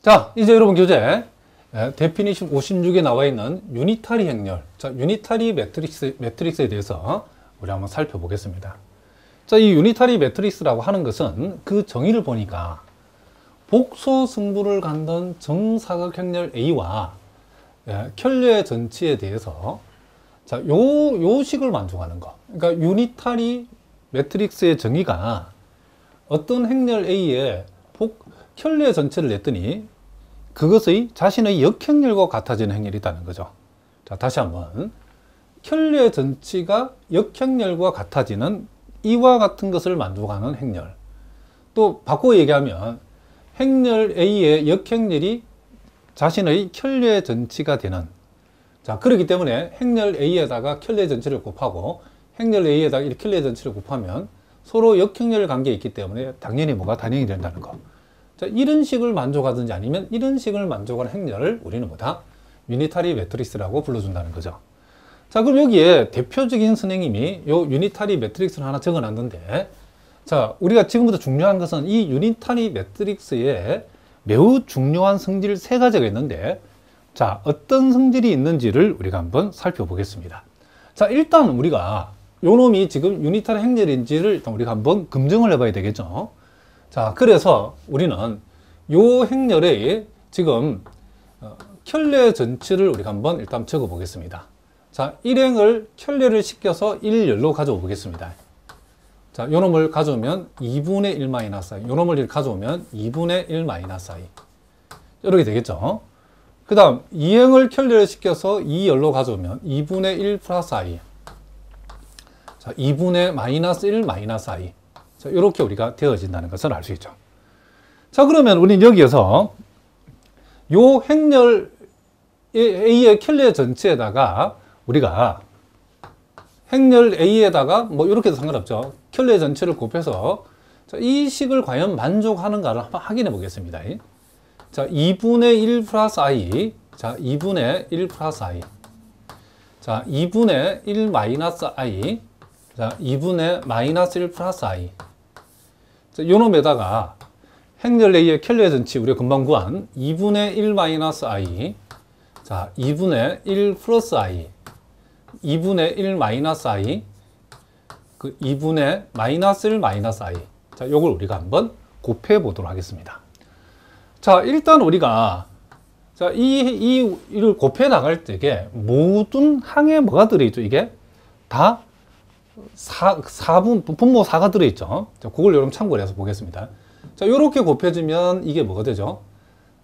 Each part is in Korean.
자, 이제 여러분 교재 데피니션 56에 나와 있는 유니타리 행렬, 자, 유니타리 매트릭스에 대해서 우리 한번 살펴보겠습니다. 자, 이 유니타리 매트릭스라고 하는 것은 그 정의를 보니까 복소 승부를 갖는 정사각 행렬 A와 켤레 전치에 대해서 자, 요 식을 만족하는 거. 그러니까 유니타리 매트릭스의 정의가 어떤 행렬 A에 켤레 전체를 냈더니 그것의 자신의 역행렬과 같아지는 행렬이 있다는 거죠. 자, 다시 한번. 켤레 전치가 역행렬과 같아지는 이와 같은 것을 만족하는 행렬. 또 바꿔 얘기하면 행렬 A의 역행렬이 자신의 켤레 전치가 되는, 자, 그렇기 때문에 행렬 A에다가 켤레 전치를 곱하고 행렬 A에다가 이 켤레 전치를 곱하면 서로 역행렬 관계에 있기 때문에 당연히 뭐가 단행이 된다는 거. 자, 이런 식을 만족하든지 아니면 이런 식을 만족하는 행렬을 우리는 뭐다? 유니타리 매트릭스라고 불러준다는 거죠. 자, 그럼 여기에 대표적인 선생님이 요 유니타리 매트릭스를 하나 적어 놨는데, 자, 우리가 지금부터 중요한 것은 이 유니타리 매트릭스에 매우 중요한 성질 세 가지가 있는데, 자, 어떤 성질이 있는지를 우리가 한번 살펴보겠습니다. 자, 일단 우리가 요 놈이 지금 유니타리 행렬인지를 일단 우리가 한번 검증을 해봐야 되겠죠. 자, 그래서 우리는 요 행렬에 지금 켤레 전치를 우리가 한번 일단 적어 보겠습니다. 자, 일행을 켤레를 시켜서 1열로 가져오 보겠습니다. 자, 요 놈을 가져오면 2분의 1 마이너스 i, 요 놈을 가져오면 2분의 1 마이너스 i. 이렇게 되겠죠. 그 다음 2행을 켤레를 시켜서 2열로 가져오면 2분의 1 플러스 i. 자, 2분의 마이너스 1 마이너스 i. 자, 이렇게 우리가 되어진다는 것을 알 수 있죠. 자, 그러면 우리는 여기에서 요 행렬 A의 켤레 전체에다가 우리가 행렬 A에다가 뭐 이렇게 해도 상관없죠. 켤레 전체를 곱해서 자, 이 식을 과연 만족하는가를 한번 확인해 보겠습니다. 자, 2분의 1 플러스 i. 자, 2분의 1 플러스 i. 자, 2분의 1 마이너스 i. 자, 2분의 마이너스 1 플러스 i. 자, 요 놈에다가 행렬 A의 켤레 전치 우리가 금방 구한 2분의 1 마이너스 i. 자, 2분의 1 플러스 i. 2분의 1 마이너스 i. 그 2분의 마이너스 1 마이너스 i. 자, 요걸 우리가 한번 곱해 보도록 하겠습니다. 자, 일단 우리가 자, 이를 곱해 나갈 때에 모든 항에 뭐가 들어있죠? 이게 다 분모 4가 들어있죠. 자, 그걸 여러분 참고를 해서 보겠습니다. 자, 요렇게 곱해주면 이게 뭐가 되죠?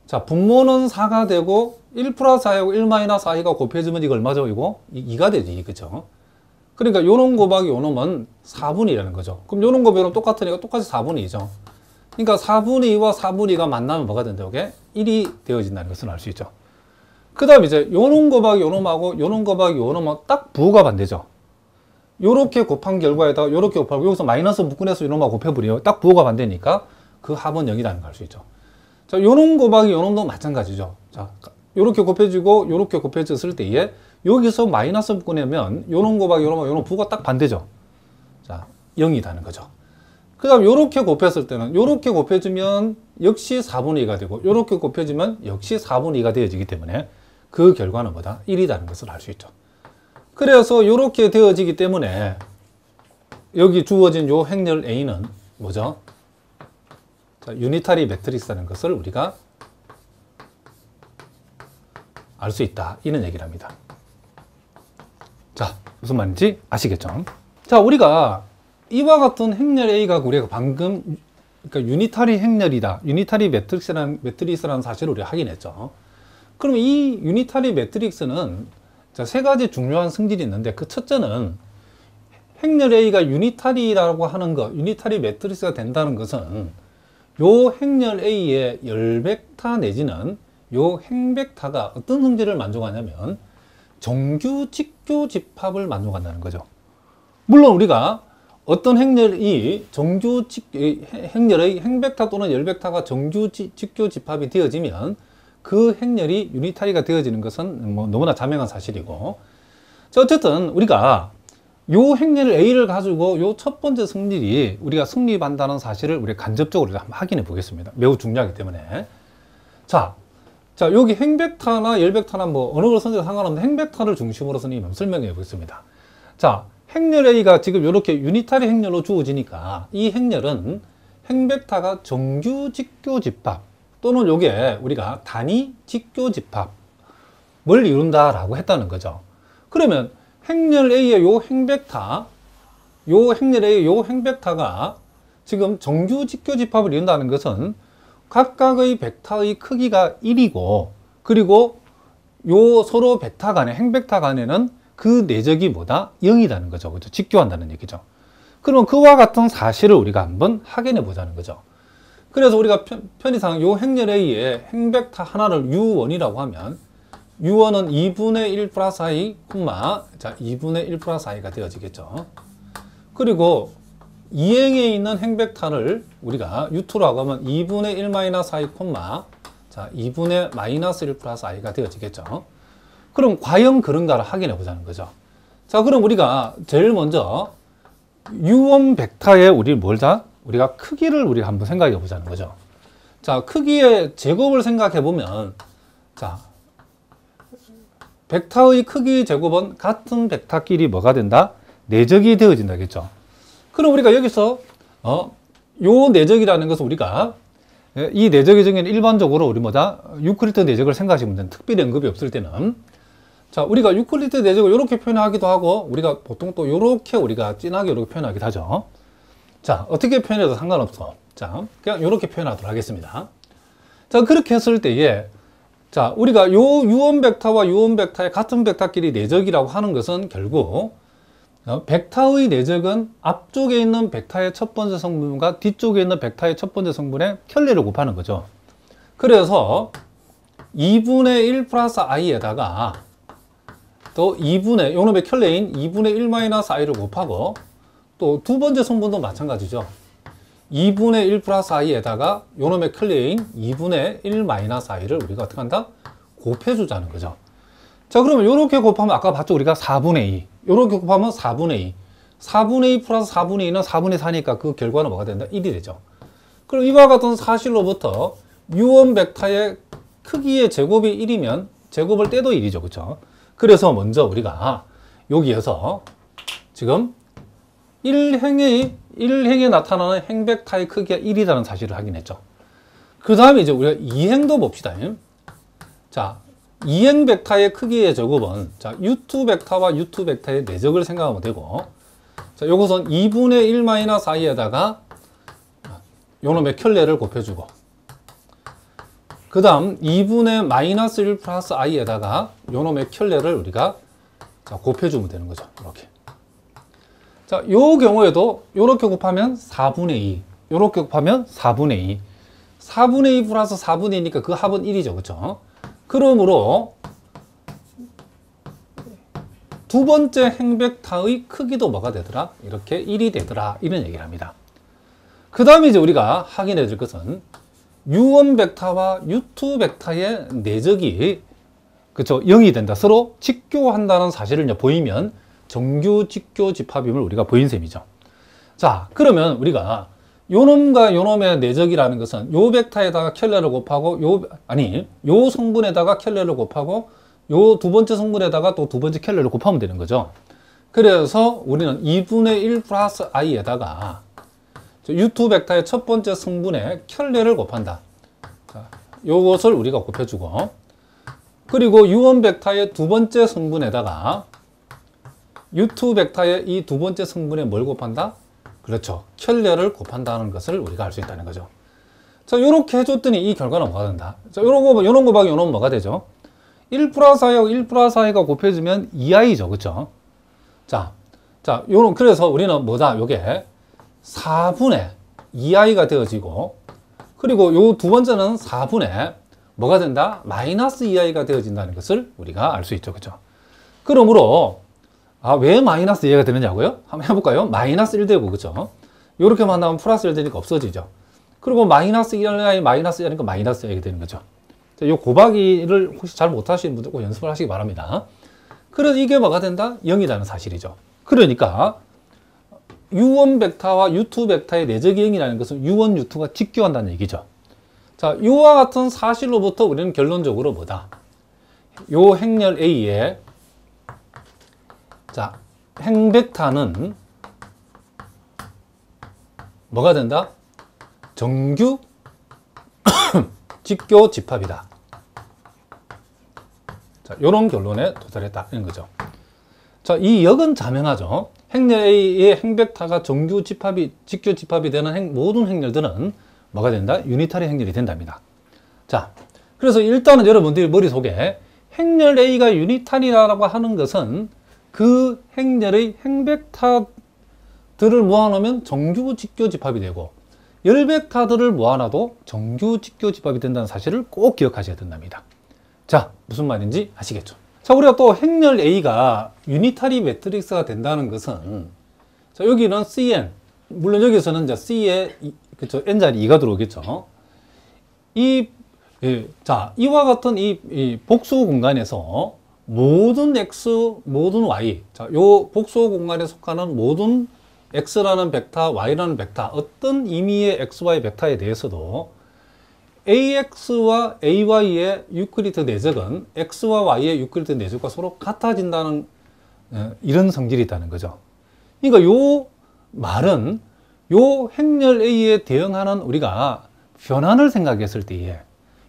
자, 분모는 4가 되고 1 플러스 i하고 1 마이너스 i가 곱해주면 이거 얼마죠? 이거 2가 되지, 그죠? 그러니까 요놈 곱하기 요놈은 4분이라는 거죠. 그럼 요놈 곱하기 요놈 똑같으니까 똑같이 4분의 2죠. 그러니까 4분의 2와 4분의 2가 만나면 뭐가 된다? 이게 1이 되어진다는 것을 알 수 있죠. 그 다음 이제 요놈 곱하기 요놈하고 요놈 곱하기 요놈은 딱 부호가 반대죠. 요렇게 곱한 결과에다가 요렇게 곱하고 여기서 마이너스 묶어내서 요놈하고 곱해버려요. 딱 부호가 반대니까 그 합은 0이라는 걸 알 수 있죠. 자, 요놈 곱하기 요놈도 마찬가지죠. 자, 요렇게 곱해지고 요렇게 곱해졌을 때에 여기서 마이너스 묶어내면 요놈 곱하기 요놈하고 요놈 부호가 딱 반대죠. 자, 0이라는 거죠. 그 다음 요렇게 곱했을 때는 요렇게 곱해주면 역시 4분의 2가 되고 요렇게 곱해주면 역시 4분의 2가 되어지기 때문에 그 결과는 뭐다? 1이라는 것을 알 수 있죠. 그래서 이렇게 되어지기 때문에 여기 주어진 요 행렬 A는 뭐죠? 자, 유니타리 매트릭스라는 것을 우리가 알 수 있다. 이런 얘기를 합니다. 자, 무슨 말인지 아시겠죠? 자, 우리가 이와 같은 행렬 A가 우리가 방금 그러니까 유니타리 행렬이다. 유니타리 매트릭스라는 사실을 우리가 확인했죠. 그럼 이 유니타리 매트릭스는 자, 세 가지 중요한 성질이 있는데 그 첫째는 행렬 A가 유니타리라고 하는 것, 유니타리 매트릭스가 된다는 것은 요 행렬 A의 열벡터 내지는 요 행벡터가 어떤 성질을 만족하냐면 정규 직교 집합을 만족한다는 거죠. 물론 우리가 어떤 행렬이 행렬의 행벡터 또는 열벡터가 정규 직교 집합이 되어지면 그 행렬이 유니타리가 되어지는 것은 뭐 너무나 자명한 사실이고, 자, 어쨌든 우리가 요 행렬 A를 가지고 요 첫 번째 성질이 우리가 성립한다는 사실을 우리가 간접적으로 한번 확인해 보겠습니다. 매우 중요하기 때문에. 자, 여기 행벡터나 열벡터나 뭐 어느 걸 선택해도 상관없는데 행벡터를 중심으로 선생님이 설명해 보겠습니다. 자, 행렬 A가 지금 이렇게 유니타리 행렬로 주어지니까 이 행렬은 행벡터가 정규 직교 집합 또는 요게 우리가 단위 직교 집합을 이룬다라고 했다는 거죠. 그러면 행렬 A의 요 행벡터, 요 행렬 A의 요 행벡터가 지금 정규 직교 집합을 이룬다는 것은 각각의 벡터의 크기가 1이고 그리고 요 서로 벡터 간에 행벡터 간에는 그 내적이 뭐다? 0이라는 거죠. 그죠? 직교한다는 얘기죠. 그럼 그와 같은 사실을 우리가 한번 확인해 보자는 거죠. 그래서 우리가 편의상 요 행렬 A의 행벡터 하나를 U1이라고 하면 U1은 2분의 1 플러스 I, 자, 2분의 1 플러스 I가 되어지겠죠. 그리고 이행에 있는 행벡터를 우리가 U2라고 하면 2분의 1 마이너스 I, 자, 2분의 마이너스 1 플러스 I가 되어지겠죠. 그럼 과연 그런가를 확인해 보자는 거죠. 자, 그럼 우리가 제일 먼저 U1 벡터의 우리가 크기를 우리가 한번 생각해 보자는 거죠. 자, 크기의 제곱을 생각해 보면, 자, 벡터의 크기 제곱은 같은 벡터끼리 뭐가 된다? 내적이 되어진다겠죠. 그럼 우리가 여기서 요 내적이라는 것은 우리가 이 내적의 정의는 일반적으로 우리 유클리드 내적을 생각하시면 되는 특별히 언급이 없을 때는 자, 우리가 유클리드 내적을 이렇게 표현하기도 하고 우리가 보통 또 이렇게 우리가 진하게 이렇게 표현하기도 하죠. 자, 어떻게 표현해도 상관없어. 자, 그냥 이렇게 표현하도록 하겠습니다. 자, 그렇게 했을 때에 자, 우리가 요 U1 벡터와 U1 벡터의 같은 벡터끼리 내적이라고 하는 것은 결국 벡터의 내적은 앞쪽에 있는 벡터의 첫 번째 성분과 뒤쪽에 있는 벡터의 첫 번째 성분의 켤레를 곱하는 거죠. 그래서 2분의 1 플러스 i에다가 또 2분의 요놈의 켤레인 2분의 1 마이너스 i를 곱하고 또 두 번째 성분도 마찬가지죠. 2분의 1 플러스 i에다가 요놈의 켤레인 2분의 1 마이너스 i를 우리가 어떻게 한다? 곱해주자는 거죠. 자, 그러면 요렇게 곱하면 아까 봤죠? 우리가 4분의 2. 요렇게 곱하면 4분의 2. 4분의 2 플러스 4분의 2는 4분의 4니까 그 결과는 뭐가 된다? 1이 되죠. 그럼 이와 같은 사실로부터 U1 벡터의 크기의 제곱이 1이면 제곱을 떼도 1이죠. 그렇죠? 그래서 먼저 우리가 여기에서 지금 1행에 나타나는 행벡터의 크기가 1이라는 사실을 확인했죠. 그 다음에 이제 우리가 2행도 봅시다. 자, 2행 벡터의 크기의 제곱은 자, U2 벡터와 U2 벡터의 내적을 생각하면 되고 자, 요것은 2분의 1 마이너스 i에다가 요놈의 켤레를 곱해주고 그 다음 2분의 마이너스 1 플러스 i에다가 요놈의 켤레를 우리가 자, 곱해주면 되는 거죠. 이렇게. 자, 요 경우에도 요렇게 곱하면 4분의 2 요렇게 곱하면 4분의 2 4분의 2 플러스 4분의 2니까 그 합은 1이죠. 그렇죠? 그러므로 두 번째 행벡터의 크기도 뭐가 되더라? 이렇게 1이 되더라. 이런 얘기를 합니다. 그 다음에 이제 우리가 확인해 줄 것은 U1 벡터와 U2 벡터의 내적이 그쵸 0이 된다. 서로 직교한다는 사실을 이제 보이면 정규 직교 집합임을 우리가 보인 셈이죠. 자, 그러면 우리가 요놈과 요놈의 내적이라는 것은 요 벡터에다가 켤레를 곱하고 요 성분에다가 켤레를 곱하고 요 두 번째 성분에다가 또 두 번째 켤레를 곱하면 되는 거죠. 그래서 우리는 2분의 1 플러스 i에다가 U2 벡터의 첫 번째 성분에 켤레를 곱한다. 자, 요것을 우리가 곱해주고 그리고 U1 벡터의 두 번째 성분에다가 U2 벡터의 이 두 번째 성분에 뭘 곱한다? 그렇죠. 켤레를 곱한다는 것을 우리가 알 수 있다는 거죠. 자, 요렇게 해줬더니 이 결과는 뭐가 된다? 자, 요런 곱하기 요런 뭐가 되죠? 1 플러스 i하고 1 플러스 i가 곱해지면 2i죠. 그쵸? 자, 그래서 우리는 뭐다? 요게 4분의 2i가 되어지고, 그리고 요 두 번째는 4분의 뭐가 된다? 마이너스 2i가 되어진다는 것을 우리가 알 수 있죠. 그쵸? 그러므로, 왜 마이너스 2i가 되느냐고요? 한번 해볼까요? 마이너스 1 되고, 그쵸? 요렇게만 나오면 플러스 1 되니까 없어지죠. 그리고 마이너스 1i, 마이너스 1이니까 마이너스 2i가 되는 거죠. 자, 요 곱하기를 혹시 잘 못하시는 분들 꼭 연습을 하시기 바랍니다. 그래서 이게 뭐가 된다? 0이라는 사실이죠. 그러니까 U1 벡터와 U2 벡터의 내적 0이라는 것은 U1, U2가 직교한다는 얘기죠. 자, 이와 같은 사실로부터 우리는 결론적으로 뭐다? 요 행렬 A의 자, 행벡터는 뭐가 된다? 정규 직교 집합이다. 자, 요런 결론에 도달했다. 이런 거죠. 자, 이 역은 자명하죠. 행렬 A의 행벡터가 정규 집합이, 직교 집합이 되는 모든 행렬들은 뭐가 된다? 유니타리 행렬이 된답니다. 자, 그래서 일단은 여러분들이 머릿속에 행렬 A가 유니타리라고 하는 것은 그 행렬의 행벡터들을 모아놓으면 정규 직교 집합이 되고 열벡터들을 모아놔도 정규 직교 집합이 된다는 사실을 꼭 기억하셔야 된답니다. 자, 무슨 말인지 아시겠죠? 자, 우리가 또 행렬 A가 유니타리 매트릭스가 된다는 것은 자, 여기는 CN, 물론 여기서는 이제 C에 그쵸, N자리 2가 들어오겠죠. 자, 이와 같은 이 복수 공간에서 모든 X, 모든 Y, 자, 요 복수 공간에 속하는 모든 X라는 벡터, Y라는 벡터, 어떤 의미의 XY 벡터에 대해서도 AX와 AY의 유클리드 내적은 X와 Y의 유클리드 내적과 서로 같아진다는 이런 성질이 있다는 거죠. 그러니까 요 말은 요 행렬 A에 대응하는 우리가 변환을 생각했을 때에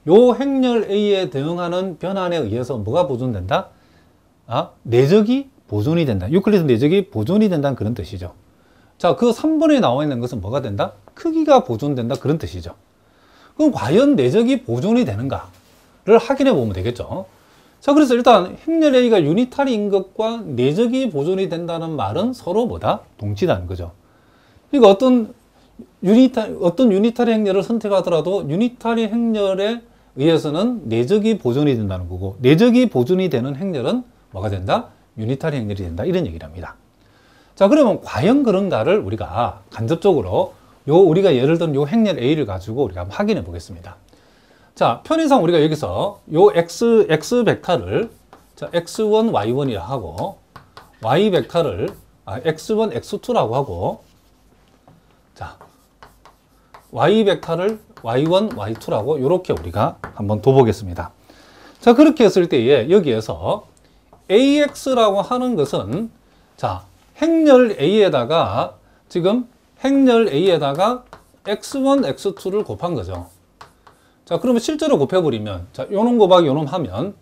요 행렬 A에 대응하는 변환에 의해서 뭐가 보존된다? 내적이 보존이 된다. 유클리드 내적이 보존이 된다는 그런 뜻이죠. 자, 그 3번에 나와 있는 것은 뭐가 된다? 크기가 보존된다. 그런 뜻이죠. 그럼 과연 내적이 보존이 되는가를 확인해 보면 되겠죠. 자, 그래서 일단 행렬 A가 유니타리인 것과 내적이 보존이 된다는 말은 서로 뭐다? 동치다는 거죠. 그러니까 어떤 유니타리 행렬을 선택하더라도 유니타리 행렬에 의해서는 내적이 보존이 된다는 거고 내적이 보존이 되는 행렬은 뭐가 된다? 유니타리 행렬이 된다. 이런 얘기를 합니다. 자, 그러면 과연 그런가를 우리가 간접적으로 우리가 예를 들은 요 행렬 A를 가지고 우리가 한번 확인해 보겠습니다. 자, 편의상 우리가 여기서 요 X 벡터를 자, X1, Y1이라 하고 Y 벡터를 X1, X2라고 하고 자, Y 벡터를 Y1, Y2라고 이렇게 우리가 한번 둬보겠습니다. 자, 그렇게 했을 때에 여기에서 AX라고 하는 것은 자, 행렬 A에다가 지금 행렬 A에다가 X1, X2를 곱한 거죠. 자, 그러면 실제로 곱해버리면 자, 요놈 곱하기 요놈 하면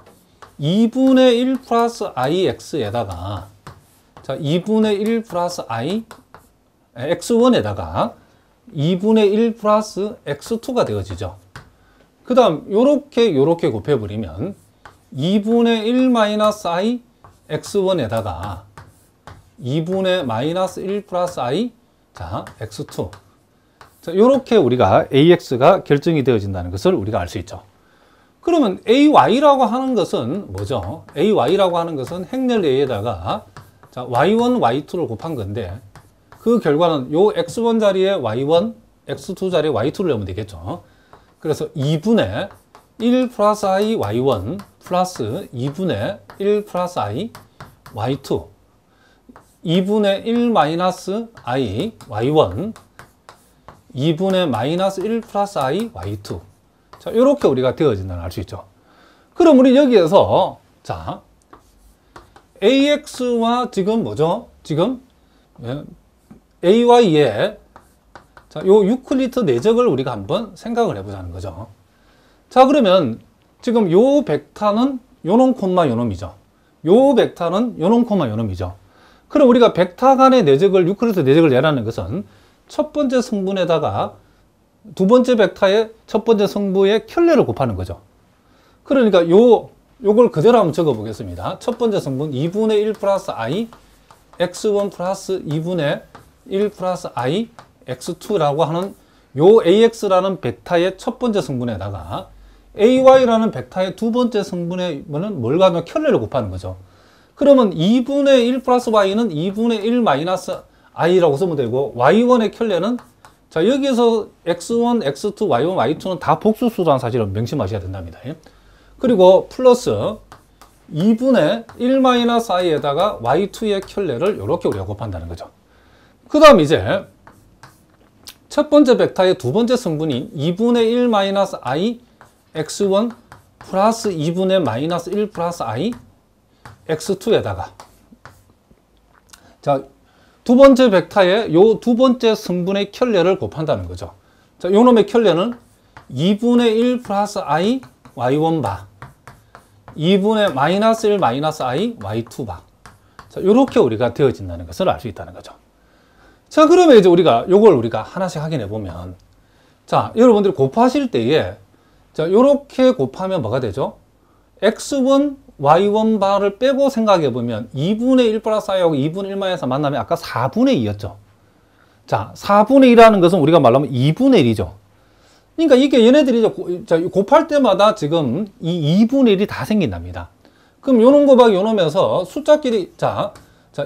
2분의 1 플러스 IX에다가 자, 2분의 1 플러스 I X1에다가 2분의 1 플러스 X2가 되어지죠. 그 다음 요렇게 곱해버리면 2분의 1 마이너스 I X1에다가 2분의 마이너스 1 플러스 I 자, X2 자, 요렇게 우리가 AX가 결정이 되어진다는 것을 우리가 알 수 있죠. 그러면 AY라고 하는 것은 뭐죠? AY라고 하는 것은 행렬 A에다가 자, Y1, Y2를 곱한 건데 그 결과는 요 X1 자리에 Y1, X2 자리에 Y2를 넣으면 되겠죠. 그래서 2분의 1 플러스 I Y1 플러스 2분의 1 플러스 I Y2 2분의 1 마이너스 I Y1 2분의 마이너스 1 플러스 I Y2 자, 이렇게 우리가 되어진다는 알 수 있죠. 그럼 우리 여기에서 자, AX와 지금 뭐죠? 지금 AY의 자, 요 유클리드 내적을 우리가 한번 생각을 해보자는 거죠. 자, 그러면 지금 요 벡터는 요놈 콤마 요놈이죠. 요 벡터는 요놈 콤마 요놈이죠. 그럼 우리가 벡터 간의 내적을 유클리드 내적을 내라는 것은 첫 번째 성분에다가 두 번째 벡터의 첫 번째 성분의 켤레를 곱하는 거죠. 그러니까 요걸 그대로 한번 적어 보겠습니다. 첫 번째 성분 2분의 1 플러스 I X1 플러스 2분의 1 플러스 I X2라고 하는 요 AX라는 벡터의 첫 번째 성분에다가 AY라는 벡터의 두 번째 성분에 뭘 가면 켤레를 곱하는 거죠. 그러면 2분의 1 플러스 Y는 2분의 1 마이너스 I라고 쓰면 되고 Y1의 켤레는 자, 여기서 X1, X2, Y1, Y2는 다 복수수라는 사실을 명심하셔야 된답니다. 그리고 플러스 2분의 1 마이너스 I에다가 Y2의 켤레를 이렇게 우리가 곱한다는 거죠. 그 다음 이제 첫 번째 벡터의 두 번째 성분인 2분의 1 마이너스 i x1 플러스 2분의 마이너스 1 플러스 i x2에다가 자, 두 번째 벡터의 요 두 번째 성분의 켤레를 곱한다는 거죠. 자, 요 놈의 켤레는 2분의 1 플러스 i y1 바 2분의 마이너스 1 마이너스 i y2 바. 자, 요렇게 우리가 되어진다는 것을 알 수 있다는 거죠. 자, 그러면 이제 요걸 우리가 하나씩 확인해 보면, 자, 여러분들이 곱하실 때에, 자, 요렇게 곱하면 뭐가 되죠? x1, y1 바를 빼고 생각해 보면 2분의 1 플러스 i하고 2분의 1 마이너스 만나면 아까 4분의 2였죠. 자, 4분의 2라는 것은 우리가 말하면 2분의 1이죠. 그러니까 이게 얘네들이 자, 곱할 때마다 지금 이 2분의 1이 다 생긴답니다. 그럼 요놈 곱하기 요놈에서 숫자끼리, 자,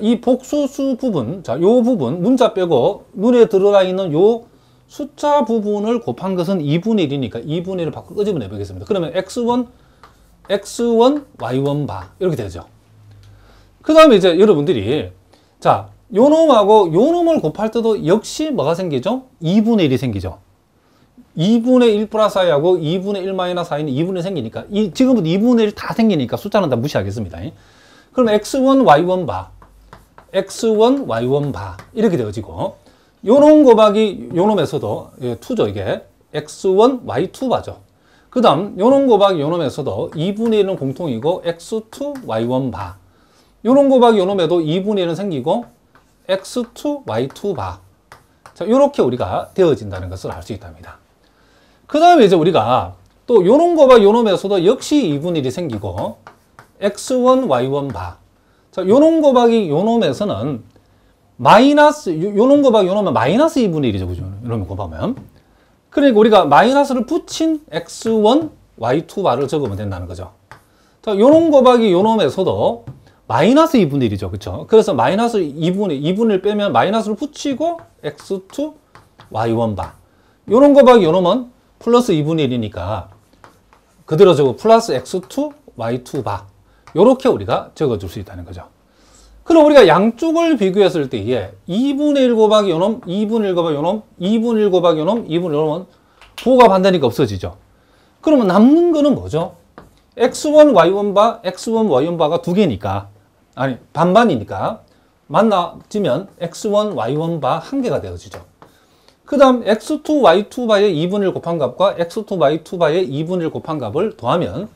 이 복수수 부분, 자, 요 부분, 문자 빼고 눈에 들어가 있는 요 숫자 부분을 곱한 것은 2분의 1이니까 2분의 1을 밖으로 끄집어내 보겠습니다. 그러면 x1, y1 바. 이렇게 되죠. 그 다음에 이제 여러분들이, 자, 요 놈하고 요 놈을 곱할 때도 역시 뭐가 생기죠? 2분의 1이 생기죠. 2분의 1 플러스 i하고 2분의 1 마이너스 i는 2분의 1 생기니까, 지금부터 2분의 1 다 생기니까 숫자는 다 무시하겠습니다. 그럼 x1, y1 바. x1, y1 바. 이렇게 되어지고, 요놈 곱하기 요놈에서도, 2죠, 이게. x1, y2 바죠. 그 다음, 요놈 곱하기 요놈에서도 2분의 1은 공통이고, x2, y1 바. 요놈 곱하기 요놈에도 2분의 1은 생기고, x2, y2 바. 자, 요렇게 우리가 되어진다는 것을 알 수 있답니다. 그 다음에 이제 우리가 또 요놈 곱하기 요놈에서도 역시 2분의 1이 생기고, x1, y1 바. 자, 요놈 곱하기 요놈에서는 요놈 곱하기 요놈은 마이너스 2분의 1이죠. 그죠? 요놈 곱하면. 그러니까 우리가 마이너스를 붙인 x1, y2 바를 적으면 된다는 거죠. 자, 요놈 곱하기 요놈에서도 마이너스 2분의 1이죠. 그쵸? 그래서 마이너스 2분의 1 빼면 마이너스를 붙이고 x2, y1 바. 요놈 곱하기 요놈은 플러스 2분의 1이니까 그대로 적어 플러스 x2, y2 바. 요렇게 우리가 적어줄 수 있다는 거죠. 그럼 우리가 양쪽을 비교했을 때에 2분의 1 곱하기 요놈, 2분의 1 곱하기 요놈, 2분의 1 곱하기 요놈, 2분의 1 요놈은 부호가 반대니까 없어지죠. 그러면 남는 거는 뭐죠? x1, y1 바, x1, y1 바가 두 개니까, 아니, 반반이니까 만나지면 x1, y1 바 한 개가 되어지죠. 그 다음 x2, y2 바의 2분의 1 곱한 값과 x2, y2 바의 2분의 1 곱한 값을 더하면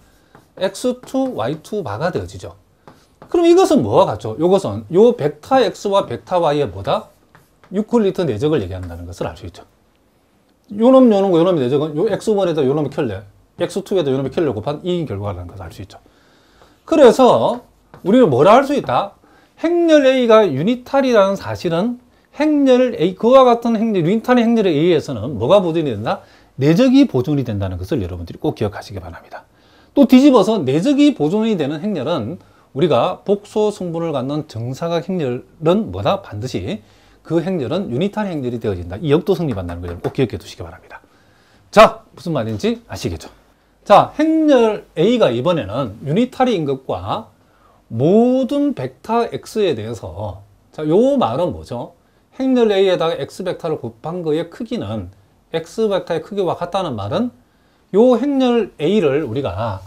x2, y2 바가 되어지죠. 그럼 이것은 뭐와 같죠? 이것은 요 벡터 x와 벡터 y의 뭐다? 유클리트 내적을 얘기한다는 것을 알 수 있죠. 요놈, 요놈과 요놈의 내적은 요 x1에다 요놈의 켤레, x2에다 요놈의 켤레 곱한 이 결과라는 것을 알 수 있죠. 그래서 우리는 뭐라 할 수 있다? 행렬 A가 유니탈이라는 사실은 행렬 A, 그와 같은 행렬, 유니탈의 행렬의 A에서는 뭐가 보존이 된다? 내적이 보존이 된다는 것을 여러분들이 꼭 기억하시기 바랍니다. 또 뒤집어서 내적이 보존이 되는 행렬은 우리가 복소 성분을 갖는 정사각 행렬은 뭐다? 반드시 그 행렬은 유니탈 행렬이 되어진다. 이 역도 성립한다는 걸 꼭 기억해 두시기 바랍니다. 자, 무슨 말인지 아시겠죠? 자, 행렬 A가 이번에는 유니탈인 것과 모든 벡터 X에 대해서, 자, 요 말은 뭐죠? 행렬 A에다가 X 벡터를 곱한 거의 크기는 X 벡터의 크기와 같다는 말은 요 행렬 A를 우리가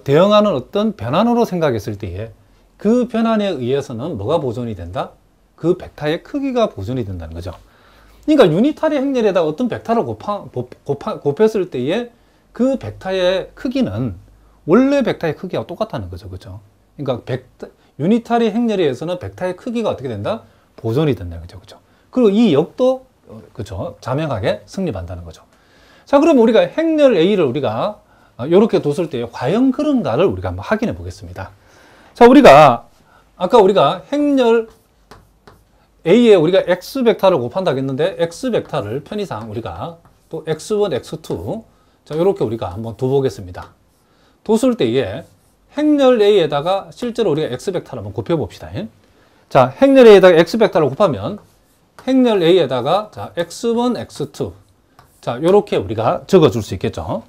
대응하는 어떤 변환으로 생각했을 때에 그 변환에 의해서는 뭐가 보존이 된다? 그 벡터의 크기가 보존이 된다는 거죠. 그러니까 유니탈의 행렬에다 어떤 벡터를 곱했을 때에 그 벡터의 크기는 원래 벡터의 크기와 똑같다는 거죠. 그죠? 그러니까 유니탈의 행렬에 의해서는 벡터의 크기가 어떻게 된다? 보존이 된다는 거죠. 그죠? 그리고 이 역도 그죠? 자명하게 성립한다는 거죠. 자, 그럼 우리가 행렬 A를 우리가 이렇게 뒀을 때 과연 그런가를 우리가 한번 확인해 보겠습니다. 자, 아까 우리가 행렬 A에 우리가 X 벡터를 곱한다고 했는데 X 벡터를 편의상 우리가 또 X1, X2 자, 이렇게 우리가 한번 둬보겠습니다. 뒀을 때에 행렬 A에다가 실제로 우리가 X 벡터를 한번 곱해 봅시다. 자, 행렬 A에다가 X 벡터를 곱하면 행렬 A에다가 자, X1, X2 자, 요렇게 우리가 적어 줄 수 있겠죠.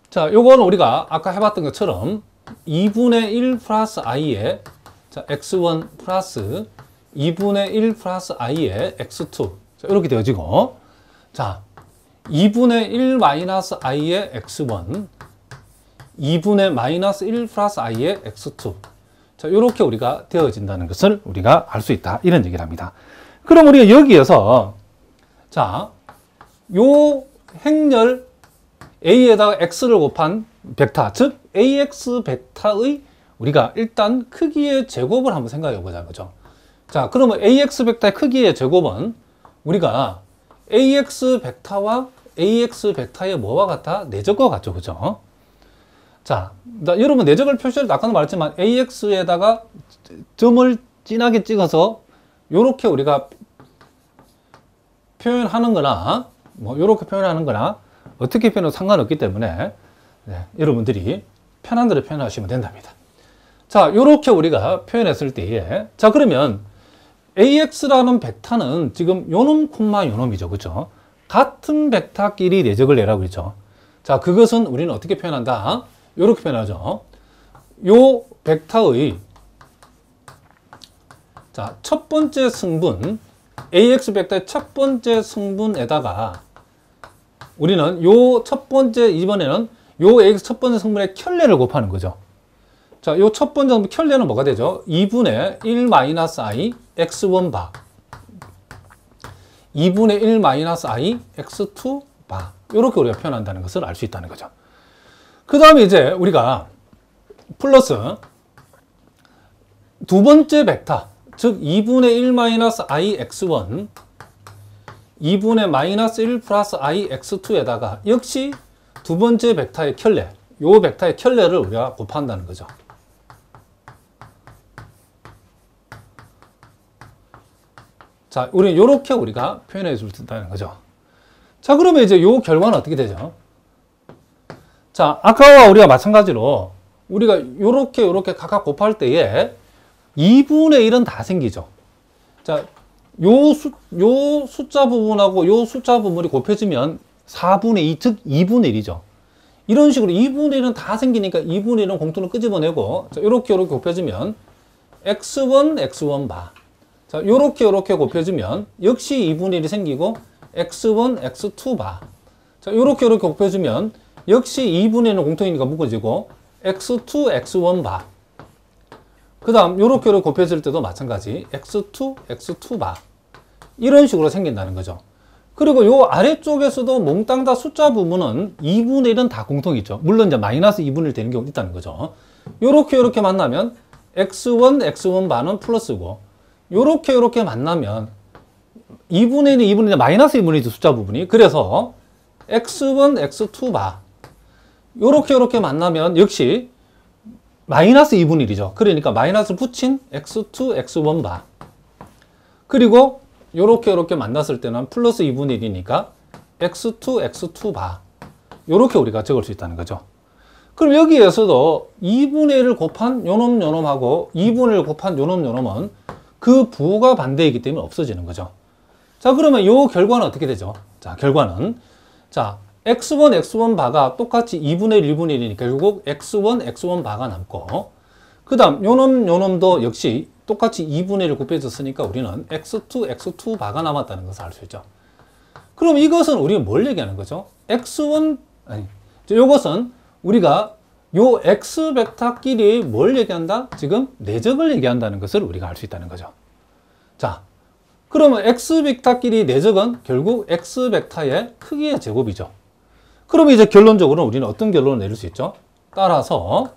자, 요거는 우리가 아까 해봤던 것처럼 2분의 1 플러스 i에 자, x1 플러스 2분의 1 플러스 i에 x2 자, 이렇게 되어지고, 자, 2분의 1 마이너스 i의 x1, 2분의 마이너스 1 플러스 i의 x2. 자, 이렇게 우리가 되어진다는 것을 우리가 알 수 있다. 이런 얘기를 합니다. 그럼 우리가 여기에서, 자, 요 행렬 A에다가 X를 곱한 벡터, 즉, AX 벡터의 우리가 일단 크기의 제곱을 한번 생각해 보자. 그죠? 자, 그러면 AX 벡터의 크기의 제곱은 우리가 AX 벡터와 AX 벡터의 뭐와 같아? 내적과 같죠. 그죠? 자, 여러분 내적을 표시할 때 아까도 말했지만 AX에다가 점을 진하게 찍어서 요렇게 우리가 표현하는 거나 뭐 요렇게 표현하는 거나 어떻게 표현해도 상관없기 때문에 네, 여러분들이 편한 대로 표현하시면 된답니다. 자, 요렇게 우리가 표현했을 때에 자, 그러면 AX라는 벡터는 지금 요놈 콤마 요놈이죠. 그죠? 같은 벡터끼리 내적을 내라고 그랬죠. 자, 그것은 우리는 어떻게 표현한다? 요렇게 표현하죠. 요 벡터의 자, 첫 번째 승분 AX 벡터의 첫 번째 승분에다가 우리는 요 첫 번째 이번에는 요 AX 첫 번째 승분의 켤레를 곱하는 거죠. 자, 요 첫 번째 승분 켤레는 뭐가 되죠? 2분의 1 마이너스 i x1 바 2분의 1 마이너스 i x2 바 요렇게 우리가 표현한다는 것을 알 수 있다는 거죠. 그 다음에 이제 우리가 플러스 두 번째 벡터, 즉 2분의 1 마이너스 i x1, 2분의 마이너스 1 플러스 i x2에다가 역시 두 번째 벡터의 켤레, 요 벡터의 켤레를 우리가 곱한다는 거죠. 자, 우리는 요렇게 우리가 표현해 줄 수 있다는 거죠. 자, 그러면 이제 요 결과는 어떻게 되죠? 자, 아까와 우리가 마찬가지로 우리가 요렇게 각각 곱할 때에 2분의 1은 다 생기죠. 자, 요 숫자 부분하고 요 숫자 부분이 곱해지면 4분의 2, 즉 2분의 1이죠. 이런 식으로 2분의 1은 다 생기니까 2분의 1은 공통을 끄집어내고, 자, 요렇게 곱해지면 x1 바. 자, 요렇게 곱해주면 역시 2분의 1이 생기고 x1, x2 바. 자, 요렇게 곱해주면 역시 2분의 1은 공통이니까 묶어지고 x2, x1 바. 그 다음 요렇게 곱해질 때도 마찬가지 x2 바. 이런 식으로 생긴다는 거죠. 그리고 요 아래쪽에서도 몽땅 다 숫자 부분은 2분의 1은 다 공통이 있죠. 물론 이제 마이너스 2분의 1 되는 경우도 있다는 거죠. 요렇게 만나면 x1 바는 플러스고 요렇게 만나면 2분의 1이 2분의 1 마이너스 2분의 1 숫자 부분이. 그래서 x1, x2 바 요렇게 만나면 역시 마이너스 2분의 1이죠. 그러니까 마이너스 붙인 x2, x1 바. 그리고 요렇게 만났을 때는 플러스 2분의 1이니까 x2, x2 바. 요렇게 우리가 적을 수 있다는 거죠. 그럼 여기에서도 2분의 1을 곱한 요놈하고 2분의 1을 곱한 요놈은 그 부호가 반대이기 때문에 없어지는 거죠. 자, 그러면 요 결과는 어떻게 되죠? 자, 결과는 자, x1 바가 똑같이 2분의 1, 1분의 1이니까 결국 x1 바가 남고, 그 다음 요놈도 역시 똑같이 2분의 1을 곱해줬으니까 우리는 x2 바가 남았다는 것을 알 수 있죠. 그럼 이것은 우리가 뭘 얘기하는 거죠? 요것은 우리가 요 x 벡터끼리 뭘 얘기한다? 지금 내적을 얘기한다는 것을 우리가 알 수 있다는 거죠. 자, 그러면 x 벡터끼리 내적은 결국 x 벡터의 크기의 제곱이죠. 그러면 이제 결론적으로 우리는 어떤 결론을 내릴 수 있죠? 따라서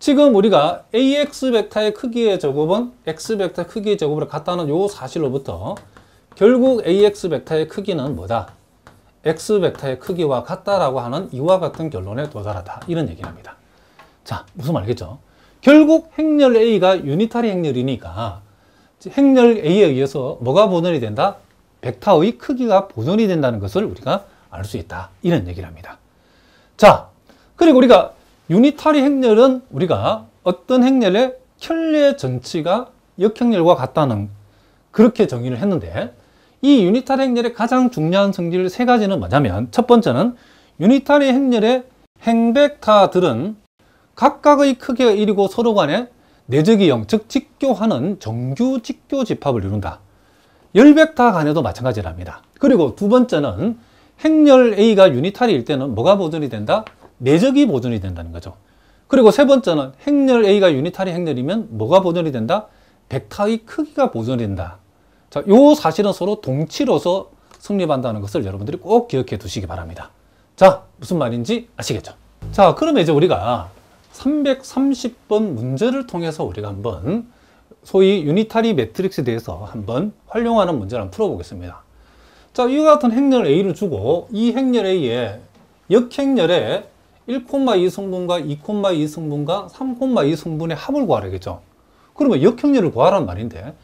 지금 우리가 ax 벡터의 크기의 제곱은 x 벡터의 크기의 제곱을 같다는 요 사실로부터 결국 ax 벡터의 크기는 뭐다? x 벡터의 크기와 같다라고 하는 이와 같은 결론에 도달하다. 이런 얘기를 합니다. 자, 무슨 말이겠죠? 결국 행렬 A가 유니타리 행렬이니까 행렬 A에 의해서 뭐가 보존이 된다? 벡터의 크기가 보존이 된다는 것을 우리가 알 수 있다. 이런 얘기를 합니다. 자, 그리고 우리가 유니타리 행렬은 우리가 어떤 행렬의 켤레 전치가 역행렬과 같다는 그렇게 정의를 했는데, 이 유니타리 행렬의 가장 중요한 성질 세 가지는 뭐냐면, 첫 번째는 유니타리 행렬의 행벡터들은 각각의 크기가 1이고 서로 간에 내적이 0, 즉 직교하는 정규 직교 집합을 이룬다. 열벡터 간에도 마찬가지랍니다. 그리고 두 번째는 행렬 A가 유니타리일 때는 뭐가 보존이 된다? 내적이 보존이 된다는 거죠. 그리고 세 번째는 행렬 A가 유니타리 행렬이면 뭐가 보존이 된다? 벡터의 크기가 보존이 된다. 자, 요 사실은 서로 동치로서 성립한다는 것을 여러분들이 꼭 기억해 두시기 바랍니다. 자, 무슨 말인지 아시겠죠? 자, 그러면 이제 우리가 330번 문제를 통해서 우리가 한번 소위 유니타리 매트릭스에 대해서 한번 활용하는 문제를 한번 풀어보겠습니다. 자, 이와 같은 행렬 A를 주고 이 행렬 A에 역행렬에 1,2 성분과 2,2 성분과 3,2 성분의 합을 구하라겠죠. 그러면 역행렬을 구하란 말인데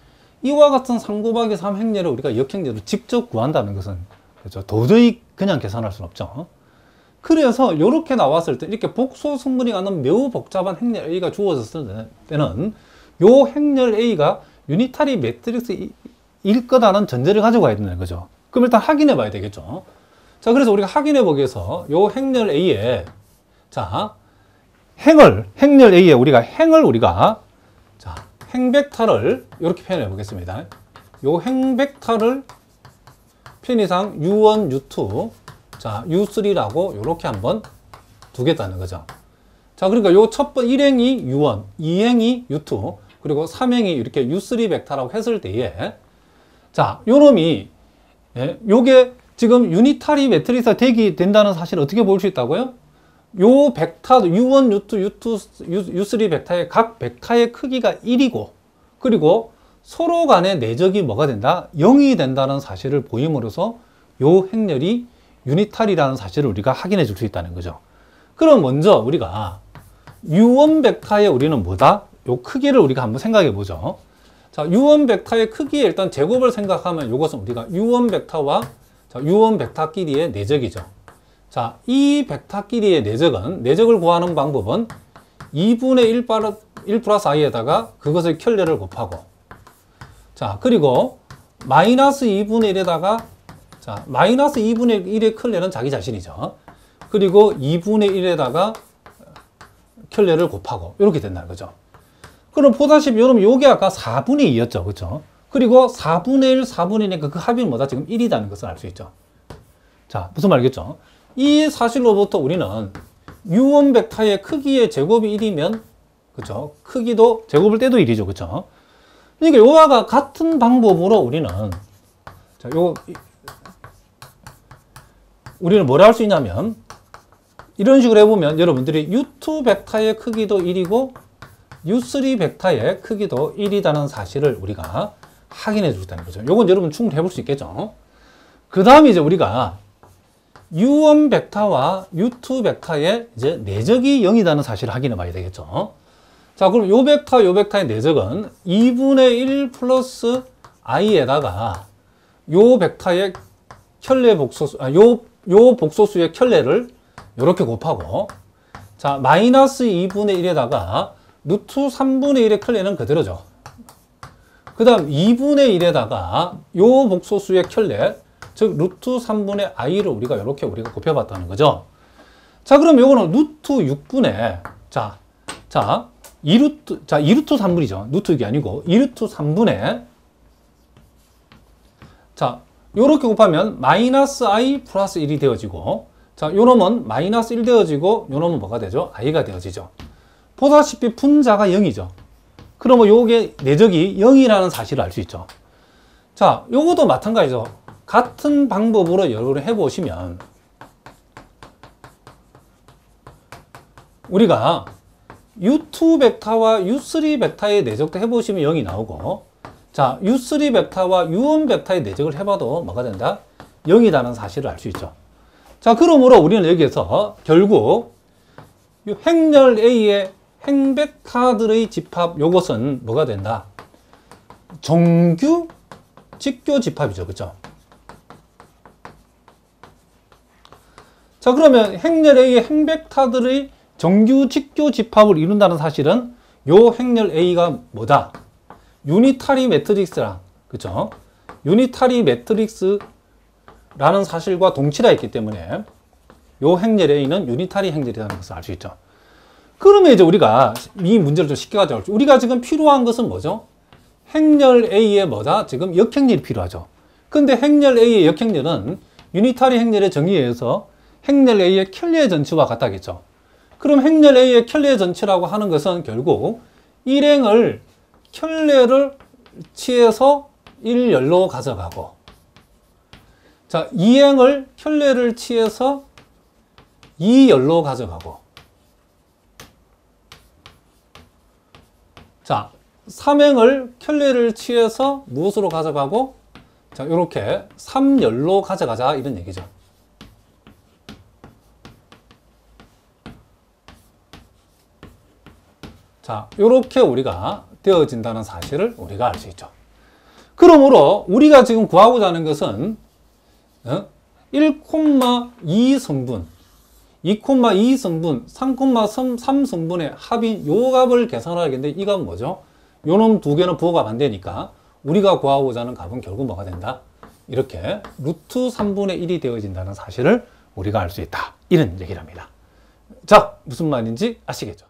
이와 같은 3 곱하기 3 행렬을 우리가 역행렬을 직접 구한다는 것은 그렇죠. 도저히 그냥 계산할 수는 없죠. 그래서 이렇게 나왔을 때 이렇게 복소 성분이 가는 매우 복잡한 행렬 A가 주어졌을 때는 이 행렬 A가 유니타리 매트릭스일 거다는 전제를 가지고 가야 된다는 거죠. 그럼 일단 확인해 봐야 되겠죠. 자, 그래서 우리가 확인해 보기 위해서 이 행렬 A에 자, 행렬 A에 우리가 자, 행벡터를 이렇게 표현해 보겠습니다. 이 행벡터를 편의상 U1, U2, 자, U3라고 이렇게 한번 두겠다는 거죠. 자, 그러니까 요 첫 번 1행이 U1, 2행이 U2, 그리고 3행이 이렇게 U3 벡터라고 했을 때에 자, 요 놈이 요게 지금 유니타리 매트리스가 된다는 사실을 어떻게 볼 수 있다고요? 요 벡터 U1, U2, U3 벡터의 각 벡터의 크기가 1이고 그리고 서로 간의 내적이 뭐가 된다? 0이 된다는 사실을 보임으로써 요 행렬이 유니타리라는 사실을 우리가 확인해 줄 수 있다는 거죠. 그럼 먼저 우리가 U1 벡터의 우리는 뭐다? 요 크기를 우리가 한번 생각해 보죠. 자, U1 벡터의 크기에 일단 제곱을 생각하면 이것은 우리가 U1 벡터와 자, U1 벡터끼리의 내적이죠. 자, 이 벡터끼리의 내적을 구하는 방법은 2분의 1 플러스 i에다가 그것의 켤레를 곱하고 자, 그리고 마이너스 2분의 1에다가 자, 마이너스 2분의 1의 켤레는 자기 자신이죠. 그리고 2분의 1에다가 켤레를 곱하고 이렇게 된다는 거죠. 그럼 보다시피 여러분 요게 아까 4분의 2였죠. 그렇죠? 그리고 4분의 1, 4분의 1이니까 그 합이 뭐다? 지금 1이라는 것을 알 수 있죠. 자, 무슨 말이겠죠? 이 사실로부터 우리는 U1 벡터의 크기의 제곱이 1이면 그렇죠? 크기도 제곱을 떼도 1이죠. 그렇죠? 그러니까 요와 같은 방법으로 우리는 자, 우리는 뭐라 할 수 있냐면 이런 식으로 해보면 여러분들이 U2 벡터의 크기도 1이고 U3 벡터의 크기도 1이라는 사실을 우리가 확인해 주겠다는 거죠. 요건 여러분 충분히 해볼 수 있겠죠. 그 다음에 이제 우리가 U1 벡터와 U2 벡터의 이제 내적이 0이라는 사실을 확인해 봐야 되겠죠. 자, 그럼 요 벡터의 내적은 2분의 1 플러스 i에다가 요 벡터의 켤레 복소수, 요 복소수의 켤레를 이렇게 곱하고 자, 마이너스 2분의 1에다가 루트 3분의 1의 켤레는 그대로죠. 그 다음 2분의 1에다가 요 복소수의 켤레, 즉 루트 3분의 i를 우리가 곱해봤다는 거죠. 자, 그럼 요거는 루트 6분의 자 2루트 3분이죠. 루트 6이 아니고 2루트 3분의 자, 요렇게 곱하면 마이너스 i 플러스 1이 되어지고 자, 요 놈은 마이너스 1 되어지고 요 놈은 뭐가 되죠? i가 되어지죠. 보다시피 분자가 0이죠. 그러면 요게 내적이 0이라는 사실을 알 수 있죠. 자, 요것도 마찬가지죠. 같은 방법으로 여러분 해보시면 우리가 U2 벡터와 U3 벡터의 내적도 해보시면 0이 나오고 자, U3 벡터와 U1 벡터의 내적을 해봐도 뭐가 된다? 0이라는 사실을 알 수 있죠. 자, 그러므로 우리는 여기에서 결국 행렬 A의 행벡터들의 집합 요것은 뭐가 된다? 정규 직교 집합이죠. 그렇죠? 자, 그러면 행렬 A의 행벡터들의 정규 직교 집합을 이룬다는 사실은 요 행렬 A가 뭐다? 유니타리 매트릭스랑 그렇죠? 유니타리 매트릭스라는 사실과 동치라 있기 때문에 요 행렬 A는 유니타리 행렬이라는 것을 알 수 있죠. 그러면 이제 우리가 이 문제를 좀 쉽게 가져올게요. 우리가 지금 필요한 것은 뭐죠? 행렬 A의 뭐다? 지금 역행렬이 필요하죠. 근데 행렬 A의 역행렬은 유니타리 행렬의 정의에 의해서 행렬 A의 켤레의 전치와 같다겠죠. 그럼 행렬 A의 켤레의 전치라고 하는 것은 결국 일행을 켤레를 취해서 1열로 가져가고, 자, 2행을 켤레를 취해서 2열로 가져가고, 자, 3행을 켤레를 취해서 무엇으로 가져가고, 자, 이렇게 3열로 가져가자, 이런 얘기죠. 자, 이렇게 우리가 되어진다는 사실을 우리가 알 수 있죠. 그러므로 우리가 지금 구하고자 하는 것은 1,2 성분, 2,2 성분, 3,3 성분의 합인 요 값을 계산하겠는데, 이 값은 뭐죠? 요놈 두 개는 부호가 안 되니까 우리가 구하고자 하는 값은 결국 뭐가 된다? 이렇게 루트 3분의 1이 되어진다는 사실을 우리가 알 수 있다. 이런 얘기를 합니다. 자, 무슨 말인지 아시겠죠?